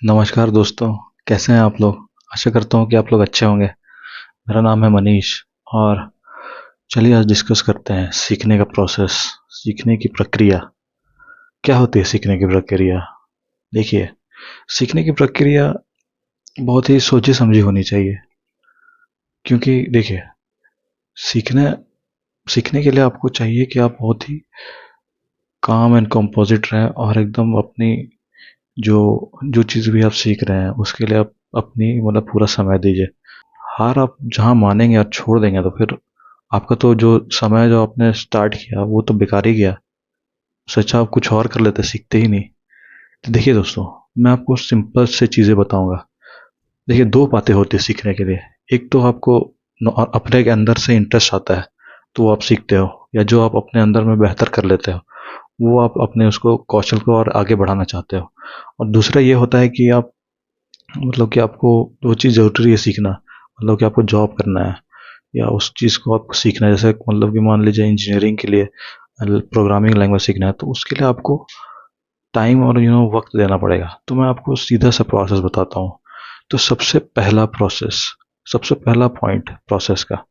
नमस्कार दोस्तों। कैसे हैं आप लोग? आशा करता हूँ कि आप लोग अच्छे होंगे। मेरा नाम है मनीष और चलिए आज डिस्कस करते हैं सीखने का प्रोसेस, सीखने की प्रक्रिया। क्या होती है सीखने की प्रक्रिया? देखिए, सीखने की प्रक्रिया बहुत ही सोची समझी होनी चाहिए, क्योंकि देखिए, सीखने सीखने के लिए आपको चाहिए कि आप बहुत ही काम एंड कंपोजिट रहें और एकदम अपनी जो जो चीज़ भी आप सीख रहे हैं उसके लिए आप अपनी पूरा समय दीजिए। हार आप जहाँ मानेंगे और छोड़ देंगे तो फिर आपका तो जो समय जो आपने स्टार्ट किया वो तो बेकार ही गया। उससे अच्छा आप कुछ और कर लेते, सीखते ही नहीं। तो देखिए दोस्तों, मैं आपको सिंपल से चीज़ें बताऊंगा। देखिए, दो बातें होती है सीखने के लिए। एक तो आपको अपने के अंदर से इंटरेस्ट आता है तो वो आप सीखते हो, या जो आप अपने अंदर में बेहतर कर लेते हो वो आप अपने उसको कौशल को और आगे बढ़ाना चाहते हो। और दूसरा ये होता है कि आप कि आपको वो चीज़ ज़रूरी है सीखना, कि आपको जॉब करना है या उस चीज़ को आपको सीखना है। जैसे कि मान लीजिए इंजीनियरिंग के लिए प्रोग्रामिंग लैंग्वेज सीखना है तो उसके लिए आपको टाइम और वक्त देना पड़ेगा। तो मैं आपको सीधा सा प्रोसेस बताता हूँ। तो सबसे पहला पॉइंट प्रोसेस का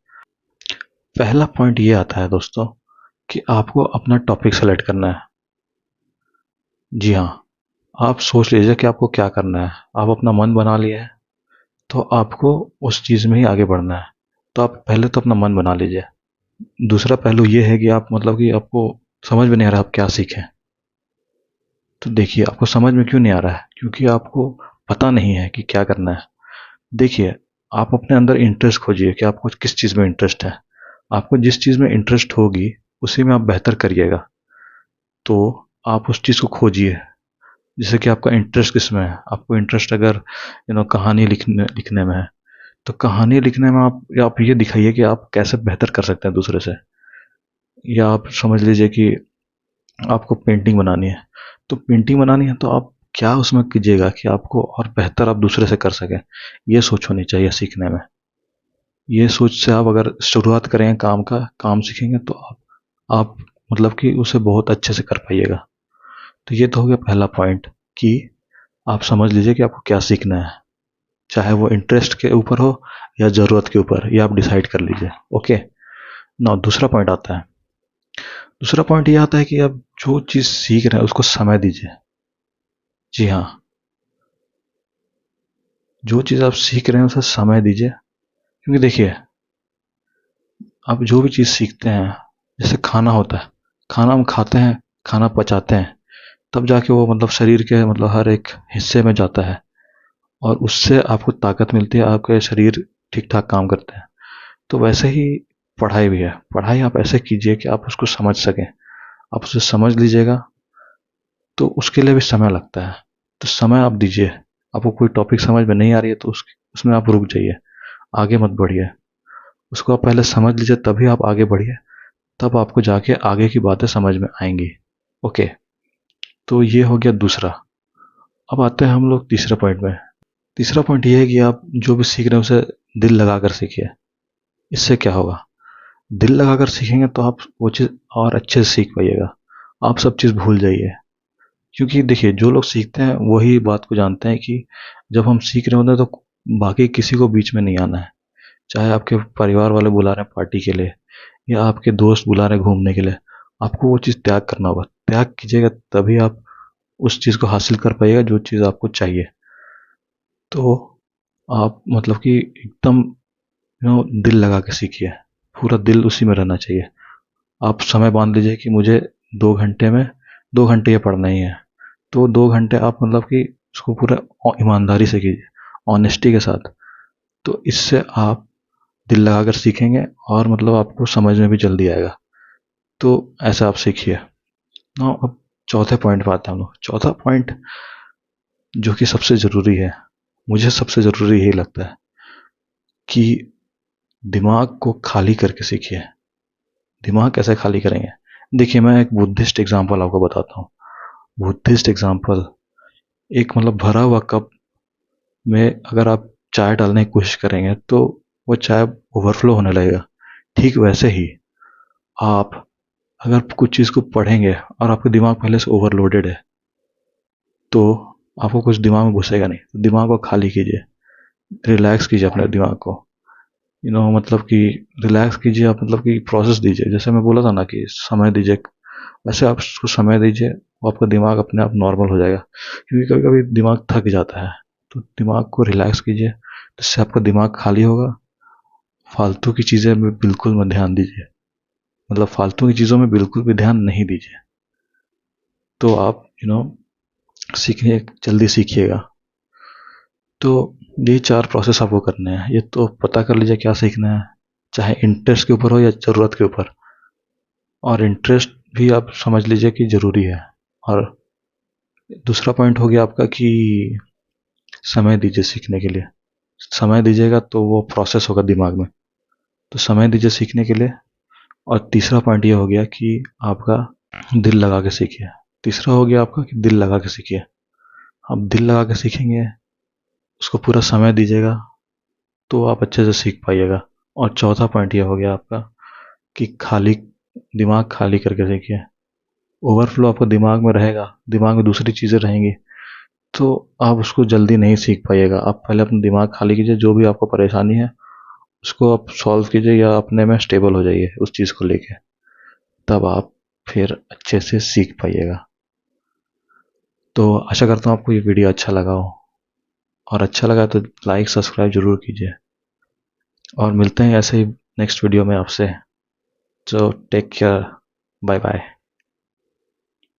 पहला पॉइंट ये आता है दोस्तों कि आपको अपना टॉपिक सेलेक्ट करना है। जी हाँ, आप सोच लीजिए कि आपको क्या करना है। आप अपना मन बना लिए है तो आपको उस चीज़ में ही आगे बढ़ना है। तो आप पहले तो अपना मन बना लीजिए। दूसरा पहलू ये है कि आप कि आपको समझ में नहीं आ रहा आप क्या सीखें। तो देखिए, आपको समझ में क्यों नहीं आ रहा है? क्योंकि आपको पता नहीं है कि क्या करना है। देखिए, आप अपने अंदर इंटरेस्ट खोजिए कि आपको किस चीज़ में इंटरेस्ट है। आपको जिस चीज़ में इंटरेस्ट होगी उसी में आप बेहतर करिएगा। तो आप उस चीज़ को खोजिए। जैसे कि आपका इंटरेस्ट किस में है। आपको इंटरेस्ट अगर कहानी लिखने लिखने में है तो कहानी लिखने में आप ये दिखाइए कि आप कैसे बेहतर कर सकते हैं दूसरे से। या आप समझ लीजिए कि आपको पेंटिंग बनानी है, तो पेंटिंग बनानी है तो आप क्या उसमें कीजिएगा कि आपको और बेहतर आप दूसरे से कर सकें। ये सोच होनी चाहिए सीखने में। ये सोच से आप अगर शुरुआत करेंगे काम सीखेंगे तो आप कि उसे बहुत अच्छे से कर पाइएगा। तो ये तो हो गया पहला पॉइंट कि आप समझ लीजिए कि आपको क्या सीखना है, चाहे वो इंटरेस्ट के ऊपर हो या ज़रूरत के ऊपर, ये आप डिसाइड कर लीजिए। ओके। ना दूसरा पॉइंट आता है। दूसरा पॉइंट ये आता है कि आप जो चीज़ सीख रहे हैं उसको समय दीजिए। जी हाँ, जो चीज़ आप सीख रहे हैं उसे समय दीजिए। क्योंकि देखिए, आप जो भी चीज़ सीखते हैं, जैसे खाना होता है, खाना हम खाते हैं, खाना पचाते हैं, तब जाके वो शरीर के हर एक हिस्से में जाता है और उससे आपको ताकत मिलती है, आपके शरीर ठीक ठाक काम करते हैं। तो वैसे ही पढ़ाई भी है। पढ़ाई आप ऐसे कीजिए कि आप उसको समझ सकें। आप उसे समझ लीजिएगा तो उसके लिए भी समय लगता है। तो समय आप दीजिए। आपको कोई टॉपिक समझ में नहीं आ रही है तो उसमें आप रुक जाइए, आगे मत बढ़िए। उसको आप पहले समझ लीजिए तभी आप आगे बढ़िए। तब आपको जाके आगे की बातें समझ में आएंगी। ओके। तो ये हो गया दूसरा। अब आते हैं हम लोग तीसरे पॉइंट में। तीसरा पॉइंट ये है कि आप जो भी सीख रहे हैं उसे दिल लगाकर सीखिए। इससे क्या होगा? दिल लगाकर सीखेंगे तो आप वो चीज़ और अच्छे से सीख पाइएगा। आप सब चीज़ भूल जाइए। क्योंकि देखिए, जो लोग सीखते हैं वही बात को जानते हैं कि जब हम सीख रहे होते हैं तो बाकी किसी को बीच में नहीं आना है। चाहे आपके परिवार वाले बुला रहे हैं पार्टी के लिए या आपके दोस्त बुला रहे हैं घूमने के लिए, आपको वो चीज़ त्याग करना होगा। त्याग कीजिएगा तभी आप उस चीज़ को हासिल कर पाइएगा जो चीज़ आपको चाहिए। तो आप कि एकदम दिल लगा के सीखिए। पूरा दिल उसी में रहना चाहिए। आप समय बांध लीजिए कि मुझे 2 घंटे में 2 घंटे ये पढ़ना ही है। तो 2 घंटे आप कि उसको पूरा ईमानदारी से कीजिए, ऑनेस्टी के साथ। तो इससे आप दिल लगाकर सीखेंगे और आपको समझ में भी जल्दी आएगा। तो ऐसा आप सीखिए। ना अब चौथे पॉइंट पे आते हैं हम लोग। चौथा पॉइंट जो कि सबसे ज़रूरी है, मुझे सबसे ज़रूरी यही लगता है कि दिमाग को खाली करके सीखिए। दिमाग कैसे खाली करेंगे? देखिए, मैं एक बुद्धिस्ट एग्जांपल आपको बताता हूँ। बुद्धिस्ट एग्जांपल, एक भरा हुआ कप में अगर आप चाय डालने की कोशिश करेंगे तो वो चाय ओवरफ्लो होने लगेगा। ठीक वैसे ही आप अगर कुछ चीज़ को पढ़ेंगे और आपका दिमाग पहले से ओवरलोडेड है तो आपको कुछ दिमाग में घुसेगा नहीं। तो दिमाग को खाली कीजिए, रिलैक्स कीजिए अपने दिमाग को। मतलब कि रिलैक्स कीजिए आप, मतलब कि प्रोसेस दीजिए। जैसे मैं बोला था ना कि समय दीजिए, वैसे आप उसको समय दीजिए, वो आपका दिमाग अपने आप नॉर्मल हो जाएगा। क्योंकि कभी कभी दिमाग थक जाता है, तो दिमाग को रिलैक्स कीजिए, जिससे आपका दिमाग खाली होगा। फालतू की चीज़ें में बिल्कुल मत ध्यान दीजिए, मतलब फालतू की चीज़ों में बिल्कुल भी ध्यान नहीं दीजिए। तो आप सीखने जल्दी सीखिएगा। तो ये 4 प्रोसेस आपको करने हैं। ये तो पता कर लीजिए क्या सीखना है, चाहे इंटरेस्ट के ऊपर हो या ज़रूरत के ऊपर। और इंटरेस्ट भी आप समझ लीजिए कि ज़रूरी है। और दूसरा पॉइंट हो गया आपका कि समय दीजिए सीखने के लिए। समय दीजिएगा तो वो प्रोसेस होगा दिमाग में, तो समय दीजिए सीखने के लिए। और तीसरा पॉइंट ये हो गया कि आपका दिल लगा के सीखिए। तीसरा हो गया आपका कि दिल लगा के सीखिए। आप दिल लगा के सीखेंगे, उसको पूरा समय दीजिएगा, तो आप अच्छे से सीख पाइएगा। और चौथा पॉइंट ये हो गया आपका कि दिमाग खाली करके सीखिए। ओवरफ्लो आपको दिमाग में रहेगा, दिमाग में दूसरी चीज़ें रहेंगी, तो आप उसको जल्दी नहीं सीख पाइएगा। आप पहले अपना दिमाग खाली कीजिए, जो भी आपको परेशानी है उसको आप सॉल्व कीजिए या अपने में स्टेबल हो जाइए उस चीज़ को लेके। तब आप फिर अच्छे से सीख पाइएगा। तो आशा करता हूँ आपको ये वीडियो अच्छा लगा हो, और अच्छा लगा तो लाइक सब्सक्राइब जरूर कीजिए। और मिलते हैं ऐसे ही नेक्स्ट वीडियो में आपसे। तो टेक केयर, बाय बाय।